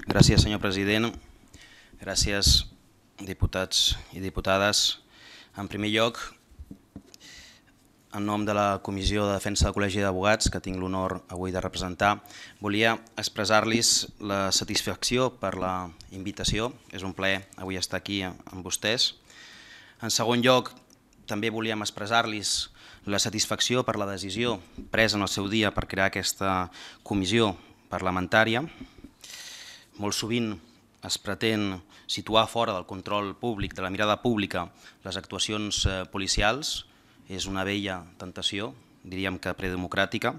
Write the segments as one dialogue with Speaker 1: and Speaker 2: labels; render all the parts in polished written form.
Speaker 1: Gràcies, senyor president. Gràcies, diputats i diputades. En primer lloc, en nom de la Comissió de Defensa del Col·legi d'Advocats, que tinc l'honor avui de representar, volia expressar-los la satisfacció per la invitació. És un plaer avui estar aquí amb vostès. En segon lloc, també volíem expressar-los la satisfacció per la decisió presa en el seu dia per crear aquesta comissió parlamentària. Molt sovint es pretén situar fora del control públic, de la mirada pública, les actuacions policials. És una vella tentació, diríem que predemocràtica,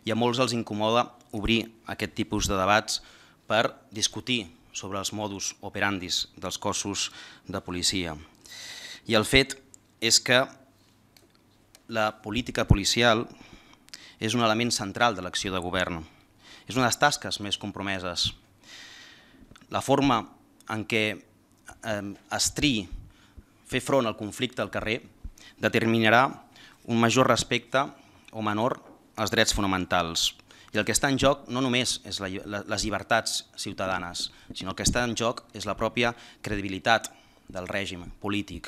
Speaker 1: i a molts els incomoda obrir aquest tipus de debats per discutir sobre els modus operandis dels cossos de policia. I el fet és que la política policial és un element central de l'acció de govern. És una de les tasques més compromeses. La forma en què es triï fer front al conflicte al carrer determinarà un major respecte o menor als drets fonamentals. I el que està en joc no només és les llibertats ciutadanes, sinó el que està en joc és la pròpia credibilitat del règim polític.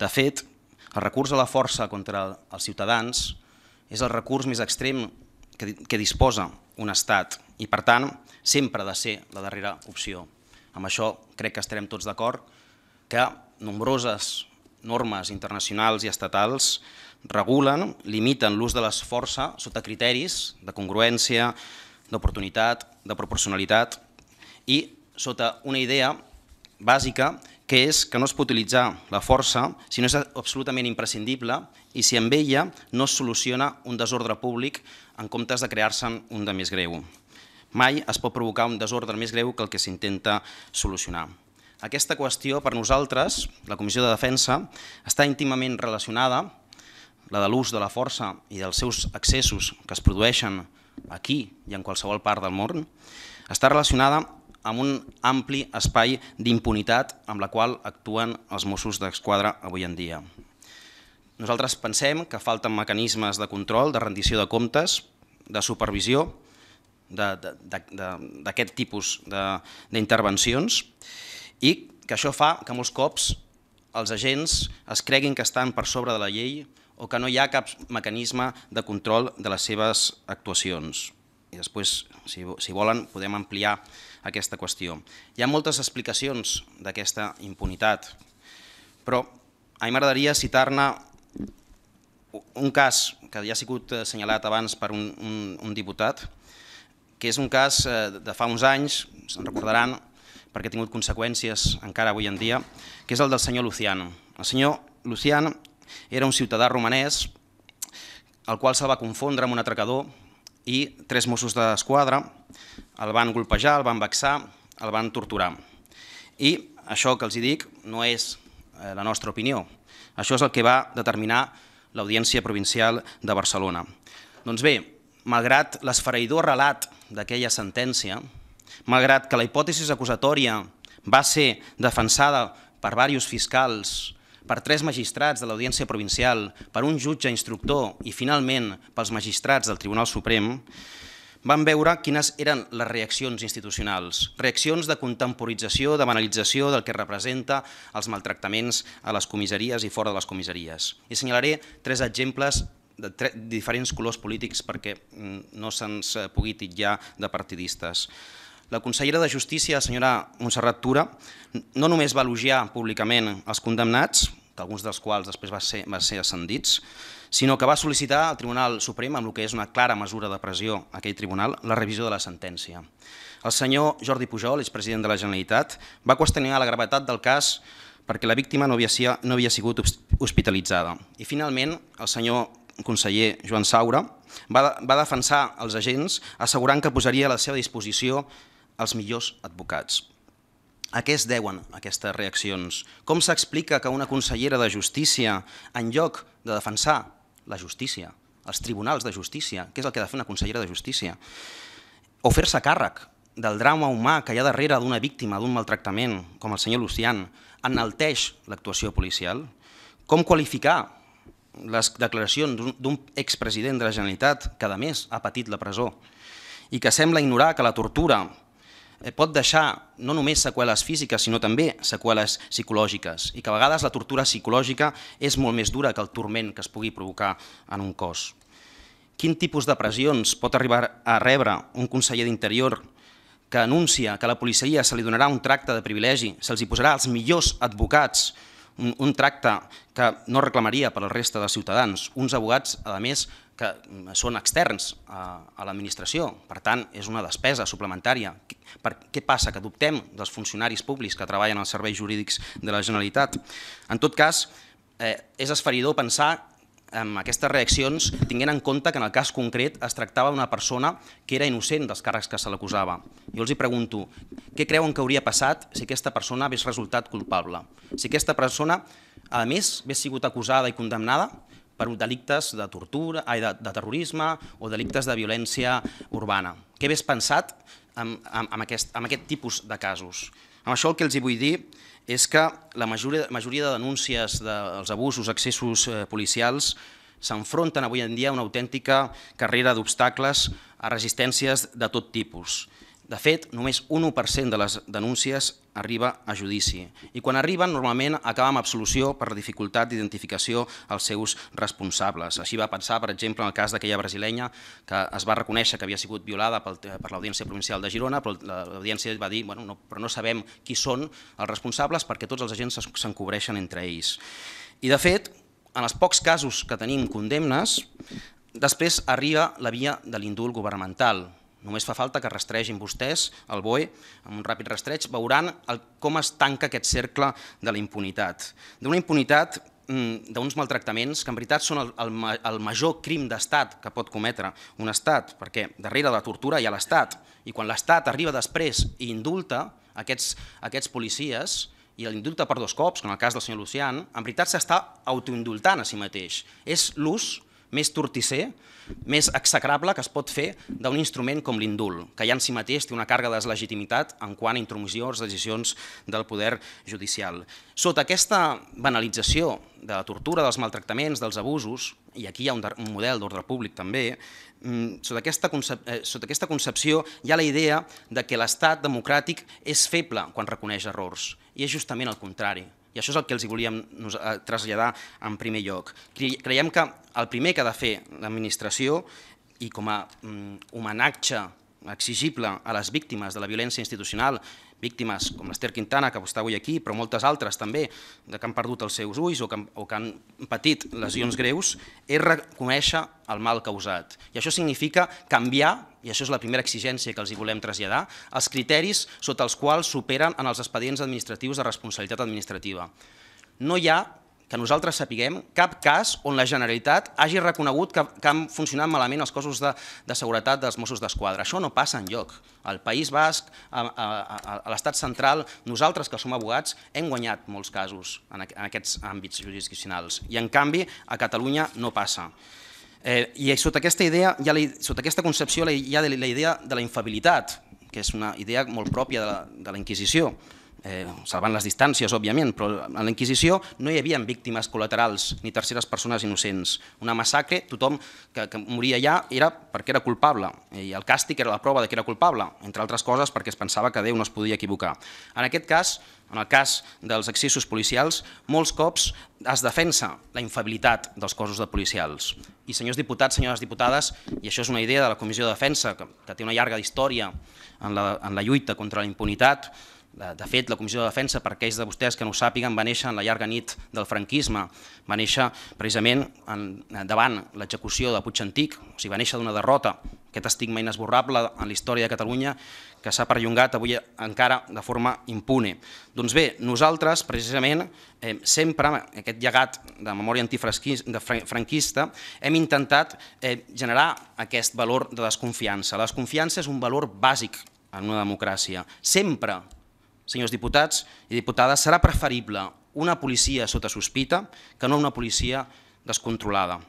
Speaker 1: De fet, el recurs a la força contra els ciutadans és el recurs més extrem que disposa un estat i, per tant, sempre ha de ser la darrera opció. Amb això crec que estarem tots d'acord que nombroses normes internacionals i estatals regulen, limiten l'ús de la força sota criteris de congruència, d'oportunitat, de proporcionalitat i sota una idea bàsica que és que no es pot utilitzar la força si no és absolutament imprescindible i si amb ella no es soluciona un desordre públic en comptes de crear-se'n un de més greu. Mai es pot provocar un desordre més greu que el que s'intenta solucionar. Aquesta qüestió, per nosaltres, la Comissió de Defensa, està íntimament relacionada, la de l'ús de la força i dels seus excessos que es produeixen aquí i en qualsevol part del món, està relacionada amb un ampli espai d'impunitat amb la qual actuen els Mossos d'Esquadra avui en dia. Nosaltres pensem que falten mecanismes de control, de rendició de comptes, de supervisió d'aquest tipus d'intervencions i que això fa que molts cops els agents es creguin que estan per sobre de la llei o que no hi ha cap mecanisme de control de les seves actuacions. I després, si volen, podem ampliar aquesta qüestió. Hi ha moltes explicacions d'aquesta impunitat, però a mi m'agradaria citar-ne un cas que ja ha sigut assenyalat abans per un diputat, que és un cas de fa uns anys, se'n recordaran, perquè ha tingut conseqüències encara avui en dia, que és el del senyor Luciano. El senyor Luciano era un ciutadà romanès, el qual se'l va confondre amb un atracador i 3 Mossos d'Esquadra el van golpejar, el van vexar, el van torturar. I això que els dic no és la nostra opinió, això és el que va determinar l'Audiència Provincial de Barcelona. Doncs bé, malgrat l'esfereïdor relat d'aquella sentència, malgrat que la hipòtesi acusatòria va ser defensada per diversos fiscals, per 3 magistrats de l'Audiència Provincial, per un jutge instructor i finalment pels magistrats del Tribunal Suprem, vam veure quines eren les reaccions institucionals, reaccions de contemporització, de banalització del que representa els maltractaments a les comissaries i fora de les comissaries. I assenyalaré 3 exemples de diferents colors polítics perquè no se'ns pugui titllar de partidistes. La consellera de Justícia, la senyora Montserrat Tura, no només va elogiar públicament els condemnats, alguns dels quals després van ser ascendits, sinó que va sol·licitar al Tribunal Suprem, amb el que és una clara mesura de pressió a aquell tribunal, la revisió de la sentència. El senyor Jordi Pujol, expresident de la Generalitat, va qüestionar la gravetat del cas perquè la víctima no havia sigut hospitalitzada. I finalment, el senyor conseller Joan Saura va defensar els agents assegurant que posaria a la seva disposició els millors advocats. A què es deuen aquestes reaccions? Com s'explica que una consellera de Justícia, en lloc de defensar la justícia, els tribunals de justícia, que és el que ha de fer una consellera de Justícia, o fer-se càrrec del drama humà que hi ha darrere d'una víctima d'un maltractament, com el senyor Lucian, enalteix l'actuació policial? Com qualificar les declaracions d'un expresident de la Generalitat que, a més, ha patit la presó i que sembla ignorar que la tortura pot deixar no només seqüeles físiques, sinó també seqüeles psicològiques, i que a vegades la tortura psicològica és molt més dura que el turment que es pugui provocar en un cos. Quin tipus de pressions pot arribar a rebre un conseller d'Interior que anuncia que a la policia se li donarà un tracte de privilegi, se'ls hi posarà els millors advocats, un tracte que no reclamaria per a la resta dels ciutadans, uns advocats, a més, que són externs a l'administració, per tant, és una despesa suplementària. Què passa? Que dubtem dels funcionaris públics que treballen als serveis jurídics de la Generalitat? En tot cas, és esfereïdor pensar en aquestes reaccions tinguent en compte que en el cas concret es tractava d'una persona que era innocent dels càrrecs que se l'acusava. Jo els pregunto, què creuen que hauria passat si aquesta persona hagués resultat culpable? Si aquesta persona, a més, hagués sigut acusada i condemnada per delictes de tortura, de terrorisme o delictes de violència urbana. Què hagués pensat en aquest tipus de casos? Amb això el que els vull dir és que la majoria de denúncies dels abusos, excessos policials s'enfronten avui en dia a una autèntica carrera d'obstacles a resistències de tot tipus. De fet, només un 1% de les denúncies arriba a judici i quan arriben normalment acaba amb absolució per la dificultat d'identificació als seus responsables. Així va pensar, per exemple, en el cas d'aquella brasilenya que es va reconèixer que havia sigut violada per l'Audiència Provincial de Girona, però l'Audiència va dir però no sabem qui són els responsables perquè tots els agents s'encobreixen entre ells. I de fet, en els pocs casos que tenim condemnes, després arriba la via de l'indult governamental. Només fa falta que rastregin vostès el BOE, amb un ràpid rastreig, veuran com es tanca aquest cercle de la impunitat. D'una impunitat, d'uns maltractaments que en veritat són el major crim d'estat que pot cometre un estat, perquè darrere de la tortura hi ha l'estat, i quan l'estat arriba després i indulta aquests policies, i l'indulta per 2 cops, com en el cas del senyor Lucian, en veritat s'està autoindultant a si mateix. És l'ús més tortisser, més execrable que es pot fer d'un instrument com l'indult, que ja en si mateix té una càrrega de deslegitimitat en quant a intromissió a les decisions del poder judicial. Sota aquesta banalització de la tortura, dels maltractaments, dels abusos, i aquí hi ha un model d'ordre públic també, sota aquesta concepció hi ha la idea que l'estat democràtic és feble quan reconeix errors, i és justament el contrari. I això és el que els volíem traslladar en primer lloc. Creiem que el primer que ha de fer l'administració, i com a homenatge exigible a les víctimes de la violència institucional, víctimes com l'Ester Quintana, que està avui aquí, però moltes altres també, que han perdut els seus ulls o que han patit lesions greus, és reconèixer el mal causat. I això significa canviar, i això és la primera exigència que els volem traslladar, els criteris sota els quals s'operen en els expedients administratius de responsabilitat administrativa. No hi ha, que nosaltres sapiguem, cap cas on la Generalitat hagi reconegut que han funcionat malament els cossos de seguretat dels Mossos d'Esquadra. Això no passa enlloc. Al País Basc, a l'Estat central, nosaltres que som abogats hem guanyat molts casos en aquests àmbits jurisdiccionals i en canvi a Catalunya no passa. I sota aquesta idea, sota aquesta concepció hi ha la idea de la infabilitat, que és una idea molt pròpia de la Inquisició, salvant les distàncies, òbviament, però en la Inquisició no hi havia víctimes col·laterals ni terceres persones innocents. Una massacre, tothom que moria allà era perquè era culpable, i el càstig era la prova que era culpable, entre altres coses perquè es pensava que Déu no es podia equivocar. En aquest cas, en el cas dels excessos policials, molts cops es defensa la infabilitat dels cossos de policials. I senyors diputats, senyores diputades, i això és una idea de la Comissió de Defensa, que té una llarga història en la lluita contra la impunitat. De fet, la Comissió de Defensa, per aquells de vostès que no ho sàpiguen, va néixer en la llarga nit del franquisme, va néixer precisament davant l'execució de Puig Antic, o sigui, va néixer d'una derrota, aquest estigma inesborrable en la història de Catalunya que s'ha perllongat avui encara de forma impune. Doncs bé, nosaltres, precisament, sempre, aquest llegat de memòria antifranquista, hem intentat generar aquest valor de desconfiança. La desconfiança és un valor bàsic en una democràcia. Sempre, senyors diputats i diputades, serà preferible una policia sota sospita que no una policia descontrolada.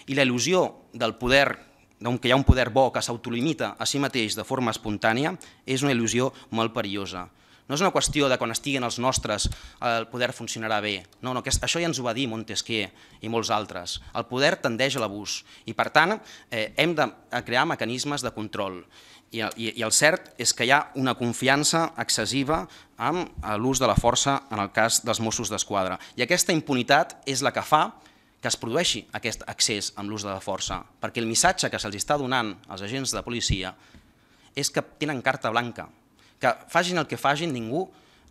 Speaker 1: I la il·lusió del poder, que hi ha un poder bo que s'autolimita a si mateix de forma espontània, és una il·lusió molt perillosa. No és una qüestió de quan estiguin els nostres el poder funcionarà bé. No, això ja ens ho va dir Montesquieu i molts altres. El poder tendeix a l'abús i, per tant, hem de crear mecanismes de control. I el cert és que hi ha una confiança excessiva amb l'ús de la força en el cas dels Mossos d'Esquadra. I aquesta impunitat és la que fa que es produeixi aquest accés amb l'ús de la força, perquè el missatge que se'ls està donant als agents de policia és que tenen carta blanca, que facin el que facin, ningú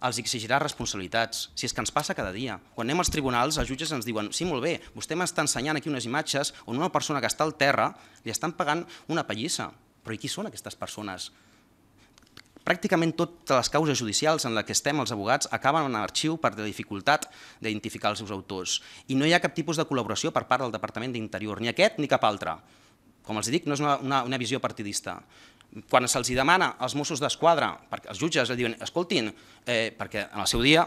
Speaker 1: els exigirà responsabilitats, si és que ens passa cada dia. Quan anem als tribunals, els jutges ens diuen sí, molt bé, vostè m'està ensenyant aquí unes imatges on una persona que està al terra li estan pagant una pallissa, però i qui són aquestes persones? Pràcticament totes les causes judicials en les que estem els abogats acaben en arxiu per la dificultat d'identificar els seus autors. I no hi ha cap tipus de col·laboració per part del Departament d'Interior, ni aquest ni cap altre. Com els dic, no és una visió partidista. Quan se'ls demana als Mossos d'Esquadra, perquè els jutges els diuen, escoltin, perquè en el seu dia,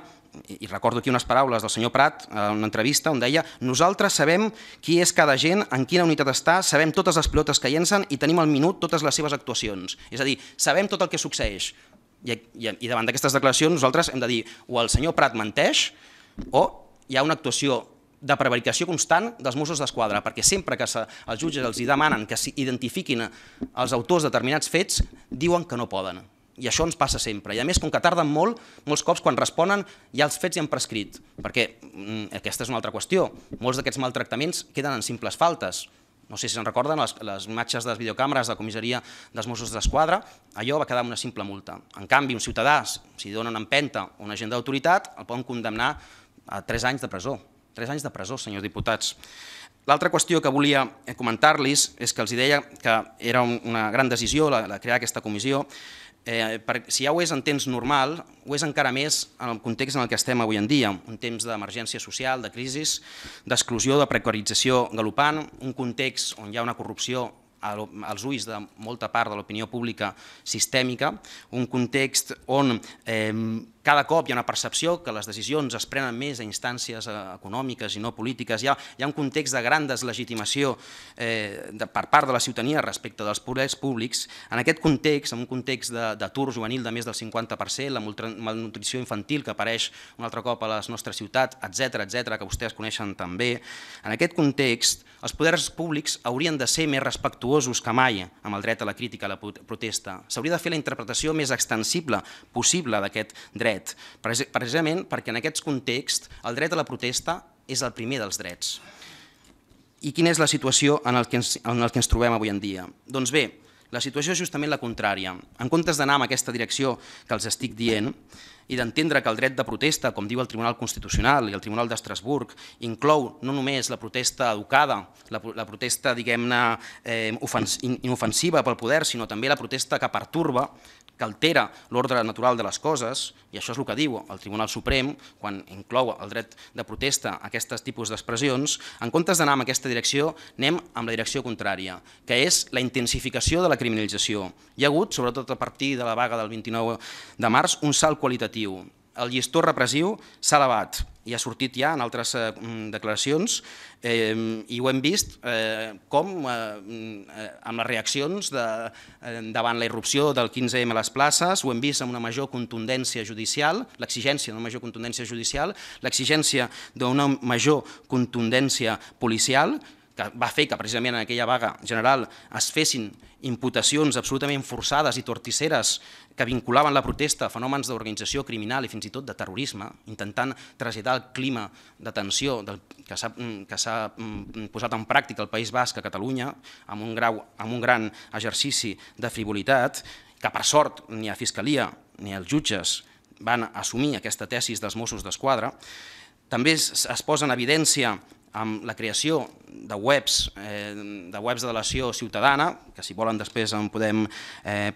Speaker 1: i recordo aquí unes paraules del senyor Prat en una entrevista on deia nosaltres sabem qui és cada agent, en quina unitat està, sabem totes les pilotes que llencen i tenim al minut totes les seves actuacions. És a dir, sabem tot el que succeeix. I davant d'aquestes declaracions nosaltres hem de dir o el senyor Prat menteix o hi ha una actuació de prevaricació constant dels Mossos d'Esquadra, perquè sempre que els jutges els demanen que s'identifiquin els autors de determinats fets, diuen que no poden. I això ens passa sempre. I a més, com que tarden molt, molts cops quan responen ja els fets ja han prescrit, perquè aquesta és una altra qüestió. Molts d'aquests maltractaments queden en simples faltes. No sé si se'n recorden les imatges de les videocàmeres de la comissaria dels Mossos d'Esquadra, allò va quedar amb una simple multa. En canvi, un ciutadà, si donen empenta a un agent d'autoritat, el poden condemnar a 3 anys de presó. 3 anys de presó, senyors diputats. L'altra qüestió que volia comentar-los és que els deia que era una gran decisió la crear aquesta comissió. Si ja ho és en temps normal, ho és encara més en el context en el que estem avui en dia, un temps d'emergència social, de crisi, d'exclusió, de precarització galopant, un context on hi ha una corrupció als ulls de molta part de l'opinió pública sistèmica, un context on cada cop hi ha una percepció que les decisions es prenen més a instàncies econòmiques i no polítiques. Hi ha un context de gran deslegitimació per part de la ciutadania respecte dels poders públics. En aquest context, en un context d'atur juvenil de més del 50%, la malnutrició infantil que apareix un altre cop a les nostres ciutats, etc., que vostès coneixen també, en aquest context els poders públics haurien de ser més respectuosos que mai amb el dret a la crítica, a la protesta. S'hauria de fer la interpretació més extensible possible d'aquest dret, precisament perquè en aquest context el dret a la protesta és el primer dels drets. I quina és la situació en el que ens trobem avui en dia? Doncs bé, la situació és justament la contrària. En comptes d'anar en aquesta direcció que els estic dient i d'entendre que el dret de protesta, com diu el Tribunal Constitucional i el Tribunal d'Estrasburg, inclou no només la protesta educada, la protesta, diguem-ne, inofensiva pel poder, sinó també la protesta que pertorba, que altera l'ordre natural de les coses, i això és el que diu el Tribunal Suprem quan inclou el dret de protesta a aquests tipus d'expressions. En comptes d'anar en aquesta direcció, anem en la direcció contrària, que és la intensificació de la criminalització. Hi ha hagut, sobretot a partir de la vaga del 29 de març, un salt qualitatiu. El llistó repressiu s'ha elevat i ha sortit ja en altres declaracions i ho hem vist com amb les reaccions davant la irrupció del 15M a les places, ho hem vist amb una major contundència judicial, l'exigència d'una major contundència judicial, l'exigència d'una major contundència policial, que va fer que precisament en aquella vaga general es fessin imputacions absolutament forçades i torticeres que vinculaven la protesta a fenòmens d'organització criminal i fins i tot de terrorisme, intentant traslladar el clima de tensió que s'ha posat en pràctica al País Basc, a Catalunya, amb un gran exercici de frivolitat, que per sort ni a Fiscalia ni els jutges van assumir aquesta tesi dels Mossos d'Esquadra. També es posa en evidència amb la creació de webs de delació ciutadana, que si volen després en podem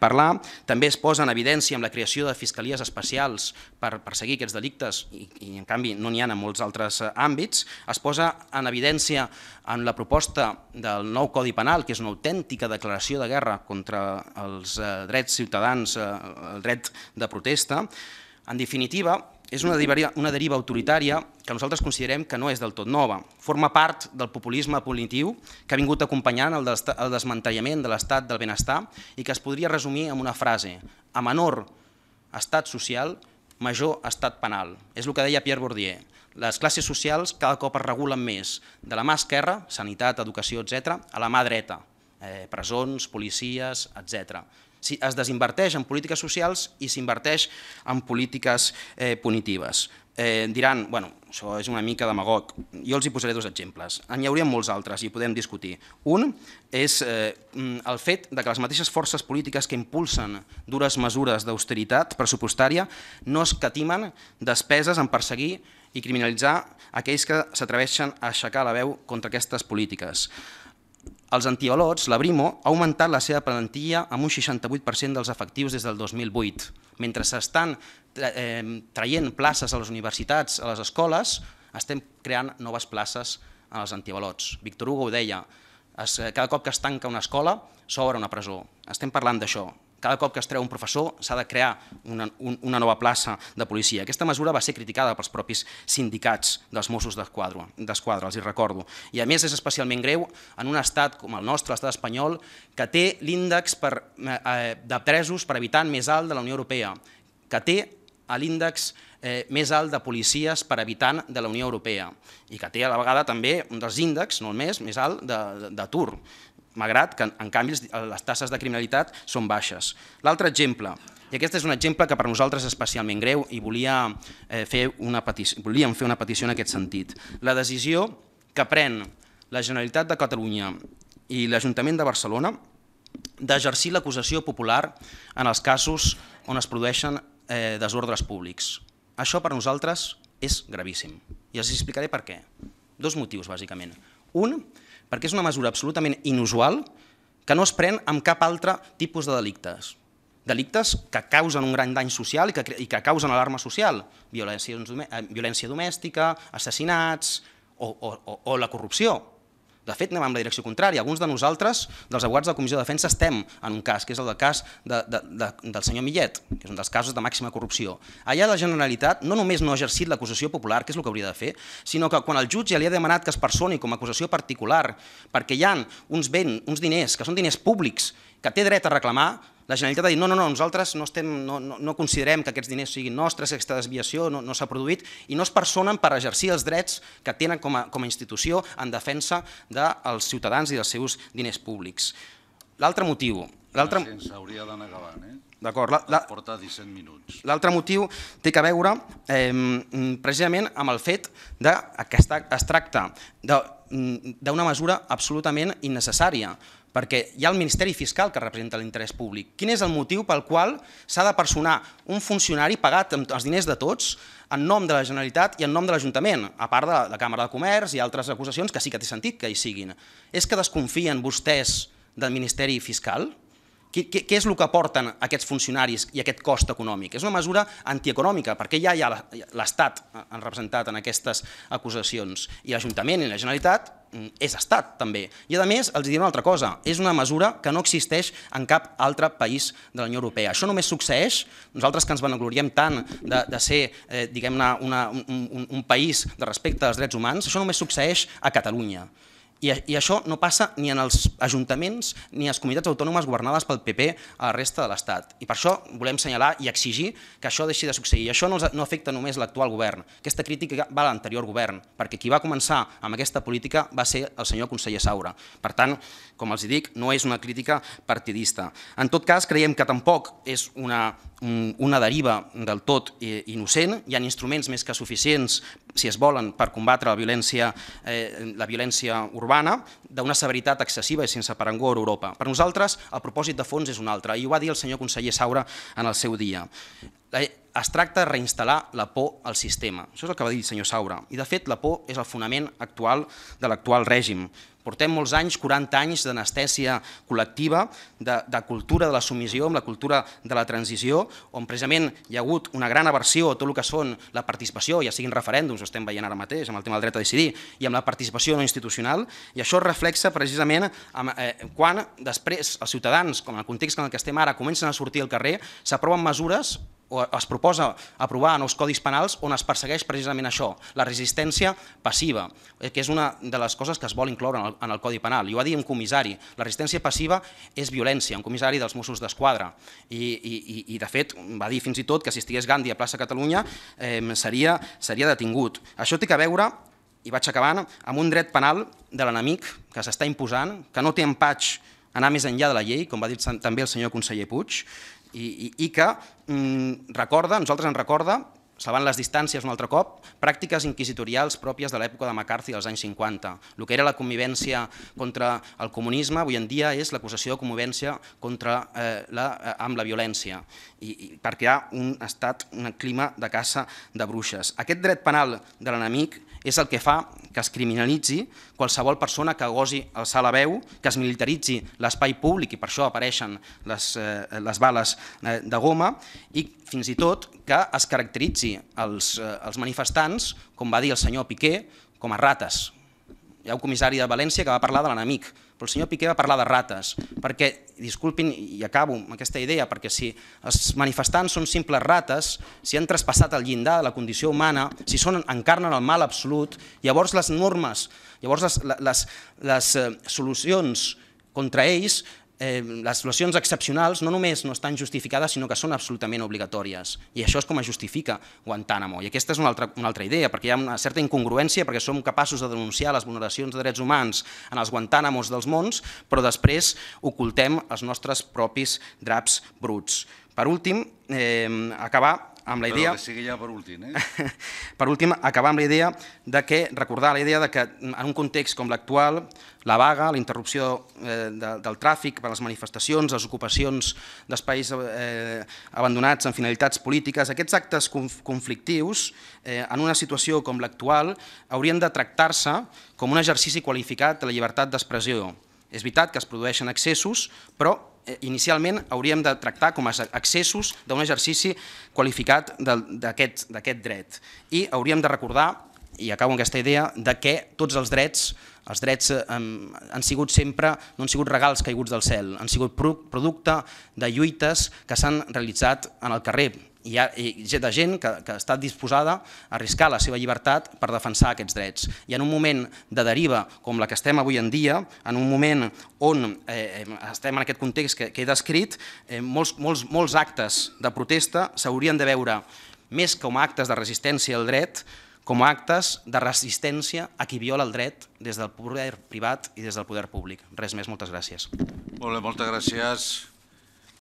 Speaker 1: parlar. També es posa en evidència amb la creació de fiscalies especials per perseguir aquests delictes i en canvi no n'hi ha en molts altres àmbits. Es posa en evidència en la proposta del nou Codi Penal, que és una autèntica declaració de guerra contra els drets ciutadans, el dret de protesta. En definitiva, és una deriva autoritària que nosaltres considerem que no és del tot nova. Forma part del populisme punitiu que ha vingut acompanyant el desmantellament de l'estat del benestar i que es podria resumir amb una frase: a menor estat social, major estat penal. És el que deia Pierre Bourdieu. Les classes socials cada cop es regulen més de la mà esquerra, sanitat, educació, etc., a la mà dreta, presons, policies, etc. Es desinverteix en polítiques socials i s'inverteix en polítiques punitives. Diran, bueno, això és una mica demagog. Jo els hi posaré dos exemples. N'hi hauria molts altres i podem discutir. Un és el fet que les mateixes forces polítiques que impulsen dures mesures d'austeritat pressupostària no escatimen despeses en perseguir i criminalitzar aquells que s'atreveixen a aixecar la veu contra aquestes polítiques. Els antiavalots, la Brimo, ha augmentat la seva plantilla amb un 68% dels efectius des del 2008. Mentre s'estan traient places a les universitats, a les escoles, estem creant noves places als antiavalots. Víctor Hugo ho deia, cada cop que es tanca una escola s'obre una presó. Estem parlant d'això. Cada cop que es treu un professor s'ha de crear una nova plaça de policia. Aquesta mesura va ser criticada pels propis sindicats dels Mossos d'Esquadra, els hi recordo. I a més és especialment greu en un estat com el nostre, l'estat espanyol, que té l'índex de presos per habitant més alt de la Unió Europea, que té l'índex més alt de policies per habitant de la Unió Europea i que té a la vegada també un dels índexs, no el més alt, d'atur, malgrat que en canvi les tasses de criminalitat són baixes. L'altre exemple, i aquest és un exemple que per nosaltres és especialment greu i volíem fer una petició en aquest sentit. La decisió que pren la Generalitat de Catalunya i l'Ajuntament de Barcelona d'exercir l'acusació popular en els casos on es produeixen desordres públics. Això per nosaltres és gravíssim i els explicaré per què. Dos motius, bàsicament. Un, perquè és una mesura absolutament inusual que no es pren amb cap altre tipus de delictes. Delictes que causen un gran dany social i que causen alarma social, violència domèstica, assassinats o la corrupció. De fet, anem en la direcció contrària. Alguns de nosaltres, dels advocats de la Comissió de Defensa, estem en un cas, que és el cas del senyor Millet, que és un dels casos de màxima corrupció. Allà la Generalitat no només no ha exercit l'acusació popular, que és el que hauria de fer, sinó que quan el jutge li ha demanat que es personi com a acusació particular perquè hi ha uns diners, que són diners públics, que té dret a reclamar, la Generalitat ha dit no, nosaltres no considerem que aquests diners siguin nostres, aquesta desviació no s'ha produït i no es personen per exercir els drets que tenen com a institució en defensa dels ciutadans i dels seus diners públics. L'altre motiu...
Speaker 2: S'hauria d'anar acabant, eh?
Speaker 1: D'acord.
Speaker 2: Porta 17 minuts.
Speaker 1: L'altre motiu té a veure precisament amb el fet que es tracta d'una mesura absolutament innecessària, perquè hi ha el Ministeri Fiscal que representa l'interès públic. Quin és el motiu pel qual s'ha de personar un funcionari pagat amb els diners de tots en nom de la Generalitat i en nom de l'Ajuntament, a part de la Càmera de Comerç i altres acusacions que sí que té sentit que hi siguin? És que desconfien vostès del Ministeri Fiscal? Què és el que aporten aquests funcionaris i aquest cost econòmic? És una mesura antieconòmica, perquè ja hi ha l'Estat representat en aquestes acusacions i l'Ajuntament i la Generalitat és Estat també. I a més els diré una altra cosa, és una mesura que no existeix en cap altre país de la Unió Europea. Això només succeeix, nosaltres que ens vanagloriem tant de ser diguem-ne un país de respecte als drets humans, això només succeeix a Catalunya. I això no passa ni en els ajuntaments ni en les comunitats autònomes governades pel PP a la resta de l'Estat. I per això volem assenyalar i exigir que això deixi de succeir. I això no afecta només l'actual govern. Aquesta crítica va a l'anterior govern, perquè qui va començar amb aquesta política va ser el senyor conseller Saura. Per tant, com els dic, no és una crítica partidista. En tot cas, creiem que tampoc és una deriva del tot innocent. Hi ha instruments més que suficients, si es volen, per combatre la violència urbana d'una severitat excessiva i sense parangó a Europa. Per nosaltres, el propòsit de fons és un altre, i ho va dir el senyor conseller Saura en el seu dia. Es tracta de reinstal·lar la por al sistema. Això és el que va dir el senyor Saura. I, de fet, la por és el fonament actual de l'actual règim. Portem molts anys, 40 anys d'anestèsia col·lectiva, de cultura de la submissió, amb la cultura de la transició, on precisament hi ha hagut una gran aversió a tot el que són la participació, ja siguin referèndums, ho estem veient ara mateix amb el tema del dret a decidir, i amb la participació no institucional, i això es reflexa precisament quan després els ciutadans, com en el context en què estem ara, comencen a sortir al carrer, s'aproven mesures o es proposa aprovar nous codis penals on es persegueix precisament això, la resistència passiva, que és una de les coses que es vol incloure en el Codi Penal. I ho va dir un comissari, la resistència passiva és violència, un comissari dels Mossos d'Esquadra. I de fet va dir fins i tot que si estigués Gandhi a plaça Catalunya seria detingut. Això té a veure, i vaig acabant, amb un dret penal de l'enemic que s'està imposant, que no té empatx anar més enllà de la llei, com va dir també el senyor conseller Puig, i que nosaltres ens recorda, salvant les distàncies un altre cop, pràctiques inquisitorials pròpies de l'època de McCarthy dels anys 50. El que era la convivència contra el comunisme avui en dia és l'acusació de convivència amb la violència, perquè hi ha un clima de caça de bruixes. Aquest dret penal de l'enemic és el que fa que es criminalitzi qualsevol persona que gosi alçar la veu, que es militaritzi l'espai públic, i per això apareixen les bales de goma, i fins i tot que es caracteritzi els manifestants, com va dir el senyor Piqué, com a rates. Hi ha un comissari de València que va parlar de l'enemic, però el senyor Piqué va parlar de rates, perquè, disculpin, i acabo amb aquesta idea, perquè si els manifestants són simples rates, si han traspassat el llindar de la condició humana, si encarnen el mal absolut, llavors les normes, llavors les solucions contra ells, les solucions excepcionals no només no estan justificades, sinó que són absolutament obligatòries. I això és com es justifica Guantánamo. I aquesta és una altra idea, perquè hi ha una certa incongruència, perquè som capaços de denunciar les vulneracions de drets humans en els Guantánamos dels mons, però després ocultem els nostres propis draps bruts. Per últim, acabar amb la idea...
Speaker 2: Però que sigui ja per últim,
Speaker 1: Per últim, acabar amb la idea de recordar la idea de que en un context com l'actual, la vaga, la interrupció del tràfic per les manifestacions, les ocupacions d'espais abandonats amb finalitats polítiques, aquests actes conflictius, en una situació com l'actual, haurien de tractar-se com un exercici qualificat de la llibertat d'expressió. És veritat que es produeixen excessos, però inicialment hauríem de tractar com a excessos d'un exercici qualificat d'aquest dret. I hauríem de recordar, i acabo amb aquesta idea, que tots els drets han sigut sempre, no han sigut regals caiguts del cel, han sigut producte de lluites que s'han realitzat en el carrer. Hi ha de gent que ha estat disposada a arriscar la seva llibertat per defensar aquests drets. I en un moment de deriva com la que estem avui en dia, en un moment on estem en aquest context que he descrit, molts actes de protesta s'haurien de veure més com a actes de resistència al dret, com a actes de resistència a qui viola el dret des del poder privat i des del poder públic. Res més, moltes gràcies.
Speaker 2: Molt bé, moltes gràcies.